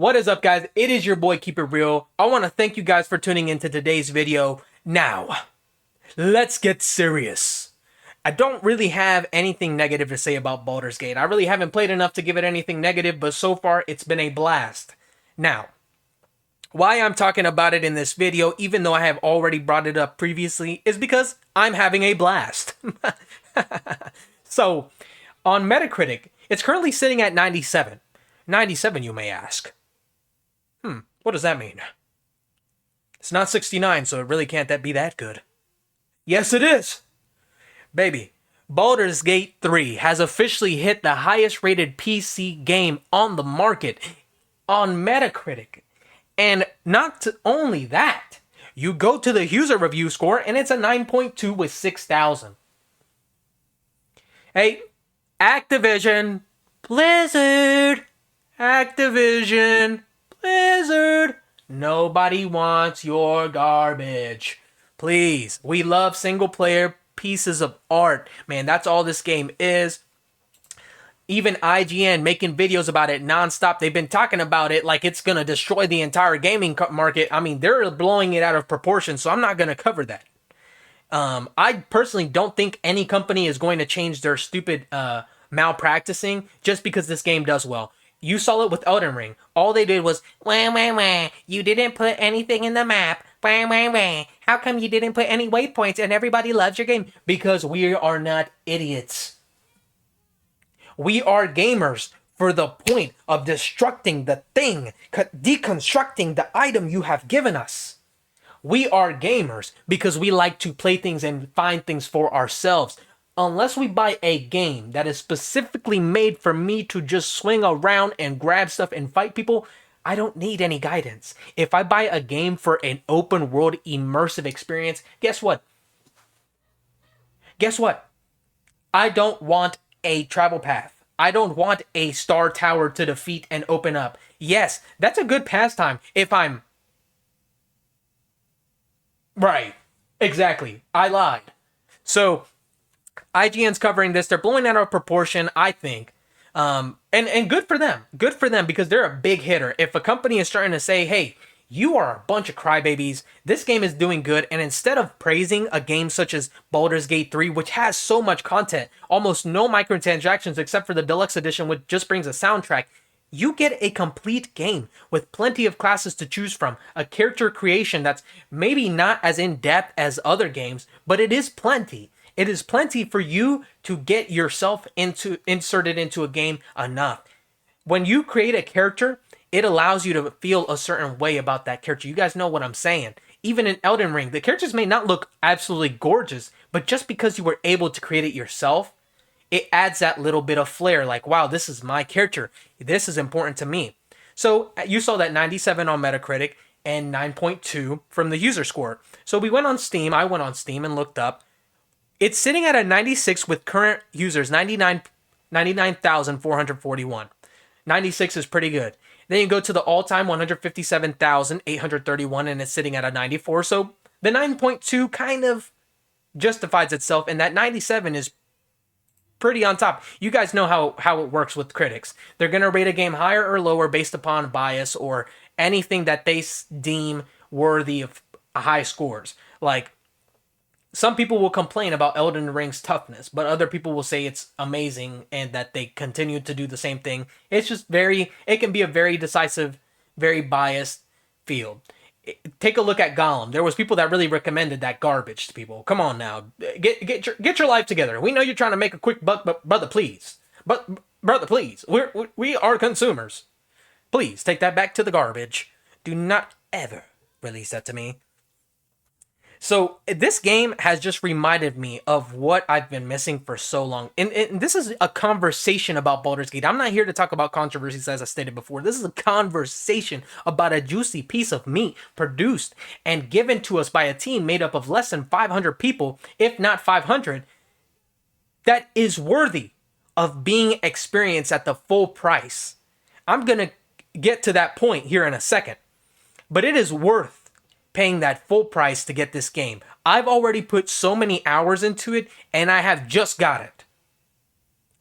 What is up, guys? It is your boy Keep It Real. I want to thank you guys for tuning into today's video. Now, let's get serious. I don't really have anything negative to say about Baldur's Gate. I really haven't played enough to give it anything negative, but so far it's been a blast. Now, why I'm talking about it in this video, even though I have already brought it up previously, is because I'm having a blast. So, on Metacritic, it's currently sitting at 97. 97, you may ask. What does that mean? It's not 69, so it really can't be that good. Yes, it is! Baby, Baldur's Gate 3 has officially hit the highest rated PC game on the market on Metacritic. And not only that, you go to the user review score and it's a 9.2 with 6,000. Hey, Activision, Blizzard, Activision, Blizzard, nobody wants your garbage. Please, we love single player pieces of art. Man, that's all this game is. Even IGN making videos about it nonstop. They've been talking about it like it's going to destroy the entire gaming market. I mean, they're blowing it out of proportion, so I'm not going to cover that. I personally don't think any company is going to change their stupid malpracticing just because this game does well. You saw it with Elden Ring. All they did was, wah, wah, wah. You didn't put anything in the map. Wah, wah, wah. How come you didn't put any waypoints and everybody loves your game? Because we are not idiots. We are gamers for the point of destructing the thing, deconstructing the item you have given us. We are gamers because we like to play things and find things for ourselves. Unless we buy a game that is specifically made for me to just swing around and grab stuff and fight people, I don't need any guidance. If I buy a game for an open world immersive experience, guess what? Guess what? I don't want a travel path. I don't want a star tower to defeat and open up. Yes, that's a good pastime if I'm... Right. Exactly. I lied. So, IGN's covering this. They're blowing it out of proportion, I think. And good for them. Good for them because they're a big hitter. If a company is starting to say, hey, you are a bunch of crybabies, this game is doing good, and instead of praising a game such as Baldur's Gate 3, which has so much content, almost no microtransactions except for the deluxe edition, which just brings a soundtrack, you get a complete game with plenty of classes to choose from, a character creation that's maybe not as in-depth as other games, but it is plenty. It is plenty for you to get yourself inserted into a game enough. When you create a character, it allows you to feel a certain way about that character. You guys know what I'm saying. Even in Elden Ring, the characters may not look absolutely gorgeous, but just because you were able to create it yourself, it adds that little bit of flair. Like, wow, this is my character. This is important to me. So you saw that 97 on Metacritic and 9.2 from the user score. So we went on Steam. I went on Steam and looked up. It's sitting at a 96 with current users, 99,441. 96 is pretty good. Then you go to the all-time 157,831, and it's sitting at a 94. So the 9.2 kind of justifies itself, and that 97 is pretty on top. You guys know how it works with critics. They're going to rate a game higher or lower based upon bias or anything that they deem worthy of high scores. Like, some people will complain about Elden Ring's toughness, but other people will say it's amazing and that they continue to do the same thing. It's just it can be a very decisive, very biased field. Take a look at Gollum. There was people that really recommended that garbage to people. Come on now. Get your life together. We know you're trying to make a quick buck, but brother, please. Brother, please. We are consumers. Please, take that back to the garbage. Do not ever release that to me. So this game has just reminded me of what I've been missing for so long. And this is a conversation about Baldur's Gate. I'm not here to talk about controversies as I stated before. This is a conversation about a juicy piece of meat produced and given to us by a team made up of less than 500 people, if not 500, that is worthy of being experienced at the full price. I'm going to get to that point here in a second. But it is worth paying that full price to get this game. I've already put so many hours into it, and I have just got it.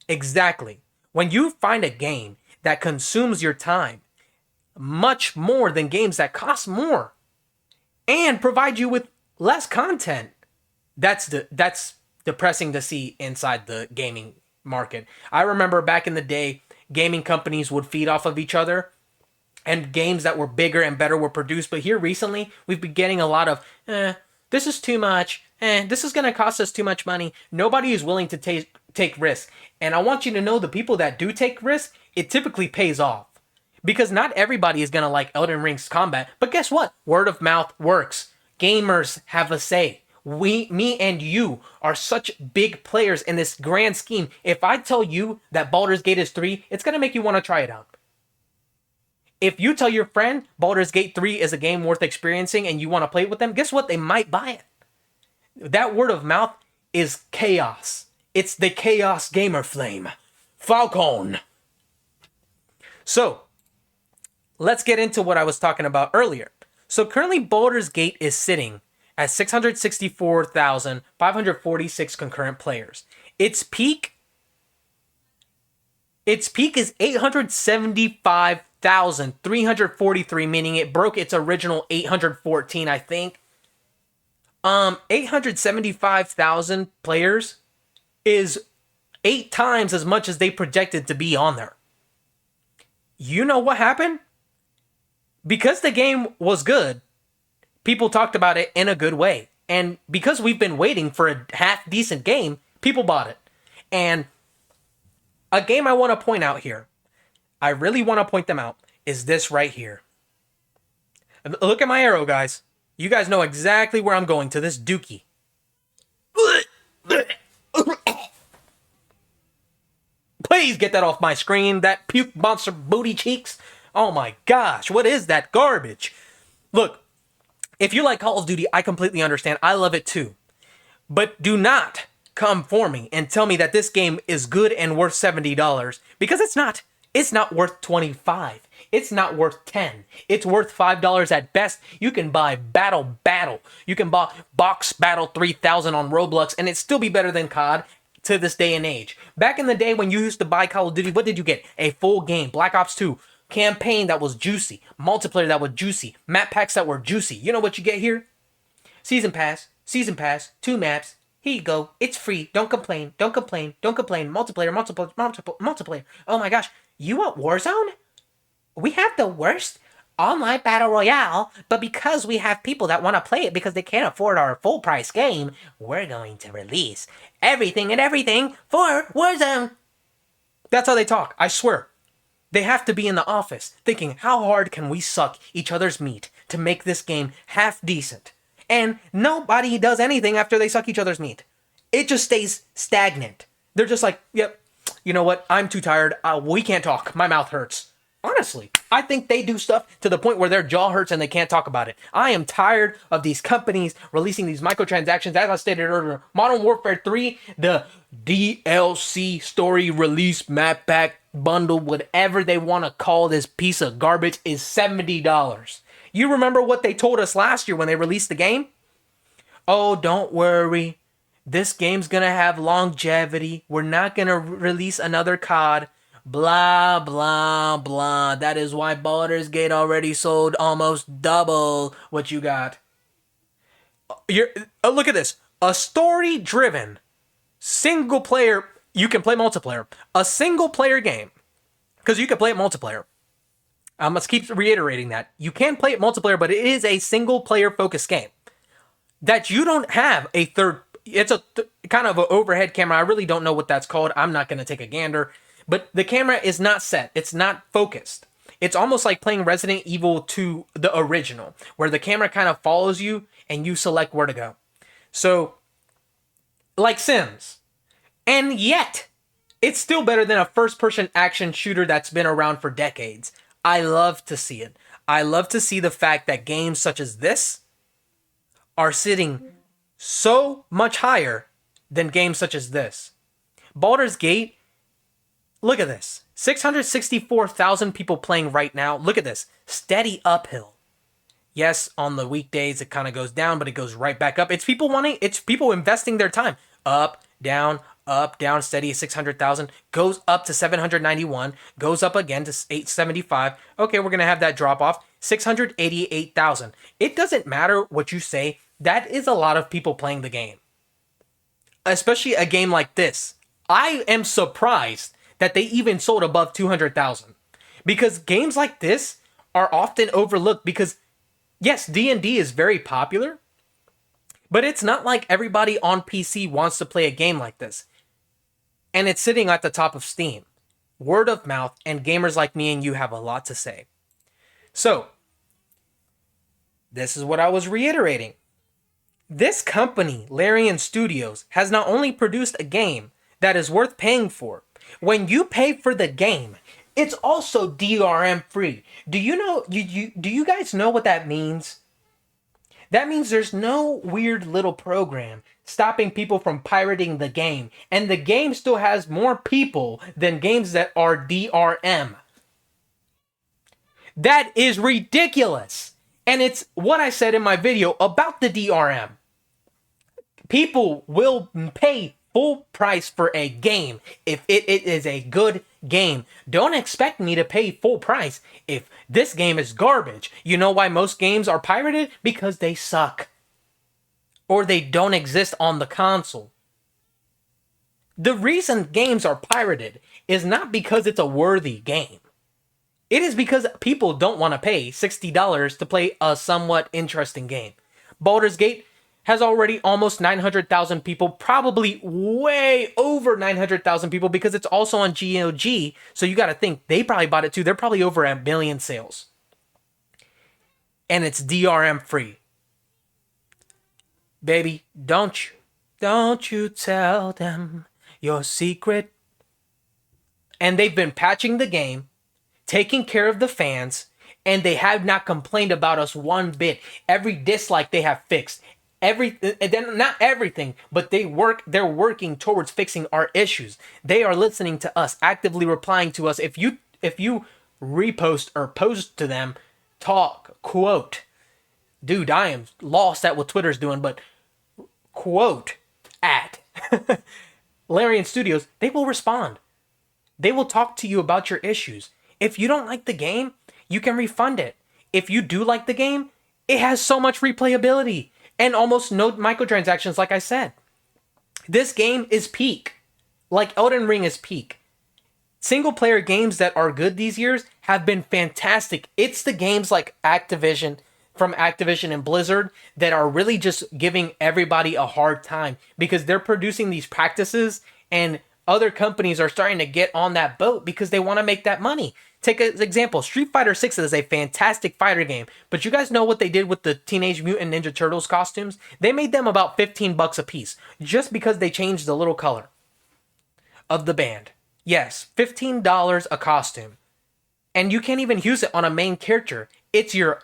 Exactly. When you find a game that consumes your time, much more than games that cost more and provide you with less content. That's depressing to see inside the gaming market. I remember back in the day, gaming companies would feed off of each other and games that were bigger and better were produced. But here recently, we've been getting a lot of, this is too much. This is going to cost us too much money. Nobody is willing to take risks. And I want you to know the people that do take risks, it typically pays off. Because not everybody is going to like Elden Ring's combat. But guess what? Word of mouth works. Gamers have a say. Me and you are such big players in this grand scheme. If I tell you that Baldur's Gate is 3, it's going to make you want to try it out. If you tell your friend Baldur's Gate 3 is a game worth experiencing and you want to play it with them, guess what? They might buy it. That word of mouth is chaos. It's the chaos gamer flame. Falcon. So, let's get into what I was talking about earlier. So currently Baldur's Gate is sitting at 664,546 concurrent players. Its peak is 875,343, meaning it broke its original 814, I think. 875,000 players is 8 times as much as they projected to be on there. You know what happened? Because the game was good, people talked about it in a good way. And because we've been waiting for a half-decent game, people bought it. And a game I want to point out here, I really want to point them out, is this right here. Look at my arrow, guys. You guys know exactly where I'm going, to this dookie. Please get that off my screen, that puke monster booty cheeks. Oh my gosh, what is that garbage? Look, if you like Call of Duty, I completely understand. I love it too. But do not come for me and tell me that this game is good and worth $70, because it's not. It's not worth $25. It's not worth $10. It's worth $5 at best. You can buy Battle. You can buy Box Battle 3000 on Roblox and it still be better than COD to this day and age. Back in the day when you used to buy Call of Duty, what did you get? A full game, Black Ops 2. Campaign that was juicy, multiplayer that was juicy, map packs that were juicy. You know what you get here? Season pass, 2 maps. Here you go. It's free. Don't complain. Multiplayer. Oh my gosh. You want Warzone? We have the worst online battle royale, but because we have people that want to play it because they can't afford our full price game, we're going to release everything for Warzone. That's how they talk. I swear. They have to be in the office thinking, how hard can we suck each other's meat to make this game half decent? And nobody does anything after they suck each other's meat. It just stays stagnant. They're just like, yep, you know what? I'm too tired. We can't talk. My mouth hurts. Honestly, I think they do stuff to the point where their jaw hurts and they can't talk about it. I am tired of these companies releasing these microtransactions. As I stated earlier, Modern Warfare 3, the DLC story release map pack bundle, whatever they want to call this piece of garbage, is $70. You remember what they told us last year when they released the game? Oh, don't worry. This game's going to have longevity. We're not going to release another COD. Blah, blah, blah. That is why Baldur's Gate already sold almost double what you got. Look at this. A story-driven, single-player... You can play multiplayer. A single-player game. Because you can play it multiplayer. I must keep reiterating that. You can play it multiplayer, but it is a single-player focused game. That you don't have a third... It's a kind of an overhead camera. I really don't know what that's called. I'm not going to take a gander. But the camera is not set. It's not focused. It's almost like playing Resident Evil 2, the original, where the camera kind of follows you and you select where to go. So, like Sims. And yet, it's still better than a first-person action shooter that's been around for decades. I love to see it. I love to see the fact that games such as this are sitting so much higher than games such as this. Baldur's Gate, look at this. 664,000 people playing right now. Look at this. Steady uphill. Yes, on the weekdays it kind of goes down, but it goes right back up. It's people investing their time. Up, down, up, down, steady, 600,000, goes up to 791, goes up again to 875. Okay, we're going to have that drop off, 688,000. It doesn't matter what you say, that is a lot of people playing the game. Especially a game like this. I am surprised that they even sold above 200,000. Because games like this are often overlooked because yes, D&D is very popular, but it's not like everybody on PC wants to play a game like this. And it's sitting at the top of Steam. Word of mouth, and gamers like me and you have a lot to say. So, this is what I was reiterating. This company, Larian Studios, has not only produced a game that is worth paying for. When you pay for the game, it's also DRM free. Do you know? Do you guys know what that means? That means there's no weird little program stopping people from pirating the game, and the game still has more people than games that are DRM. That is ridiculous. And it's what I said in my video about the DRM. People will pay full price for a game if it is a good game. Don't expect me to pay full price if this game is garbage. You know why most games are pirated? Because they suck. Or they don't exist on the console. The reason games are pirated is not because it's a worthy game. It is because people don't want to pay $60 to play a somewhat interesting game. Baldur's Gate has already almost 900,000 people, probably way over 900,000 people because it's also on GOG. So you got to think they probably bought it too. They're probably over a million sales. And it's DRM free. Baby, don't you tell them your secret. And they've been patching the game, taking care of the fans, and they have not complained about us one bit. Every dislike they have fixed. Not everything, but they're working towards fixing our issues. They are listening to us, actively replying to us. If you repost or post to them, talk, quote, dude, I am lost at what Twitter's doing, but quote at Larian Studios, they will respond. They will talk to you about your issues. If you don't like the game, you can refund it. If you do like the game, it has so much replayability and almost no microtransactions, like I said. This game is peak. Like Elden Ring is peak. Single player games that are good these years have been fantastic. It's the games like from Activision and Blizzard that are really just giving everybody a hard time because they're producing these practices and other companies are starting to get on that boat because they want to make that money. Take an example. Street Fighter 6 is a fantastic fighter game, but you guys know what they did with the Teenage Mutant Ninja Turtles costumes? They made them about $15 a piece just because they changed the little color of the band. Yes, $15 a costume. And you can't even use it on a main character. It's your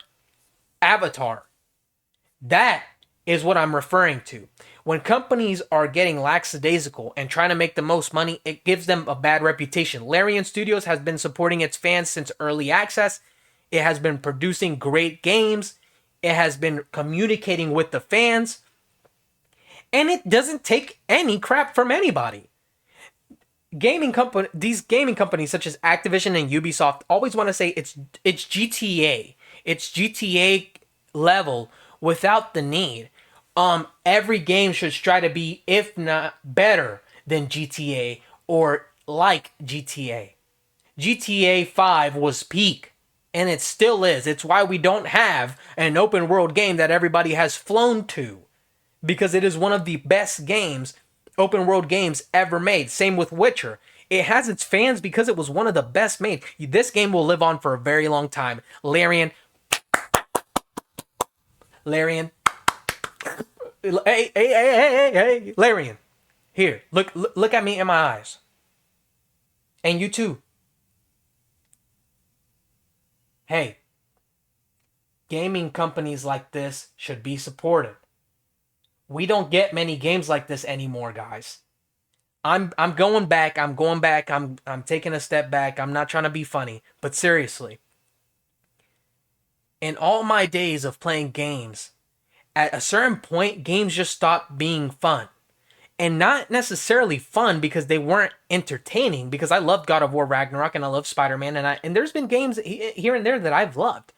avatar. That is what I'm referring to. When companies are getting lackadaisical and trying to make the most money, it gives them a bad reputation. Larian Studios has been supporting its fans since early access. It has been producing great games. It has been communicating with the fans. And it doesn't take any crap from anybody. These gaming companies such as Activision and Ubisoft always want to say it's GTA. It's GTA level without the need. Every game should try to be, if not better than GTA or like GTA. GTA 5 was peak, and it still is. It's why we don't have an open world game that everybody has flown to, because it is one of the best games, open world games ever made. Same with Witcher. It has its fans because it was one of the best made. This game will live on for a very long time. Larian. Hey, Larian. Here, look at me in my eyes. And you too. Hey, gaming companies like this should be supported. We don't get many games like this anymore, guys. I'm going back. I'm taking a step back. I'm not trying to be funny, but seriously. In all my days of playing games, at a certain point, games just stop being fun. and not necessarily fun because they weren't entertaining. Because I loved God of War Ragnarok and I love Spider-Man, and there's been games here and there that I've loved.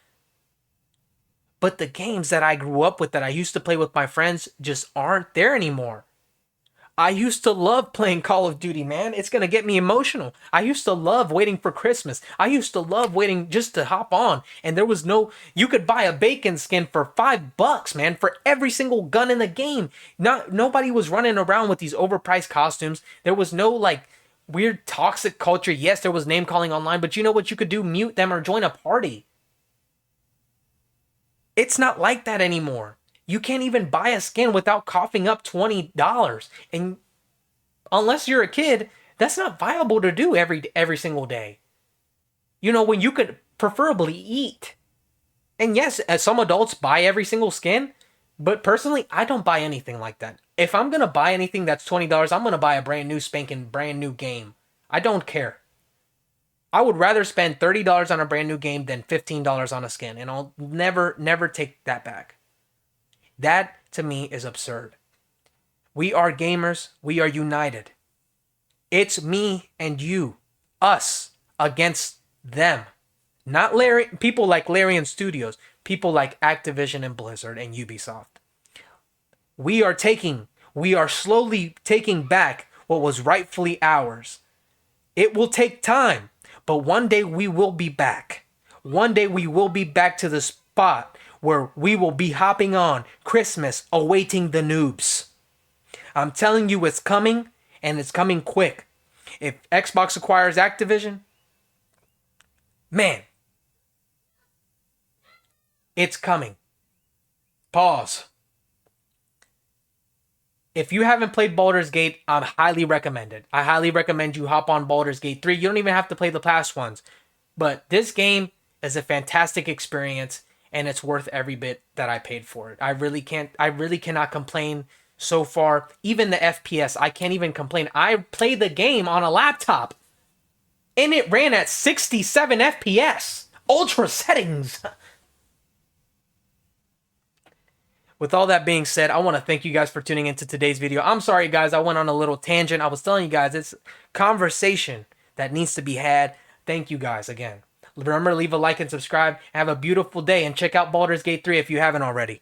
But the games that I grew up with that I used to play with my friends just aren't there anymore. I used to love playing Call of Duty, man. It's going to get me emotional. I used to love waiting for Christmas. I used to love waiting just to hop on. And there was no, you could buy a bacon skin for $5, man, for every single gun in the game. Nobody was running around with these overpriced costumes. There was no like weird toxic culture. Yes, there was name calling online, but you know what you could do? Mute them or join a party. It's not like that anymore. You can't even buy a skin without coughing up $20. And unless you're a kid, that's not viable to do every single day. You know, when you could preferably eat. And yes, as some adults buy every single skin, but personally, I don't buy anything like that. If I'm going to buy anything that's $20, I'm going to buy a brand new spanking brand new game. I don't care. I would rather spend $30 on a brand new game than $15 on a skin, and I'll never take that back. That to me is absurd. We are gamers. We are united. It's me and you, us against them. Not people like Larian Studios, people like Activision and Blizzard and Ubisoft. We are slowly taking back what was rightfully ours. It will take time, but one day we will be back. One day we will be back to the spot where we will be hopping on Christmas awaiting the noobs. I'm telling you it's coming, and it's coming quick. If Xbox acquires Activision, man, it's coming. Pause. If you haven't played Baldur's Gate, I highly recommend it. I highly recommend you hop on Baldur's Gate 3. You don't even have to play the past ones. But this game is a fantastic experience, and it's worth every bit that I paid for it. I really cannot complain so far. Even the FPS, I can't even complain. I played the game on a laptop, and it ran at 67 FPS. Ultra settings. With all that being said, I want to thank you guys for tuning into today's video. I'm sorry, guys, I went on a little tangent. I was telling you guys, it's conversation that needs to be had. Thank you guys again. Remember to leave a like and subscribe. Have a beautiful day, and check out Baldur's Gate 3 if you haven't already.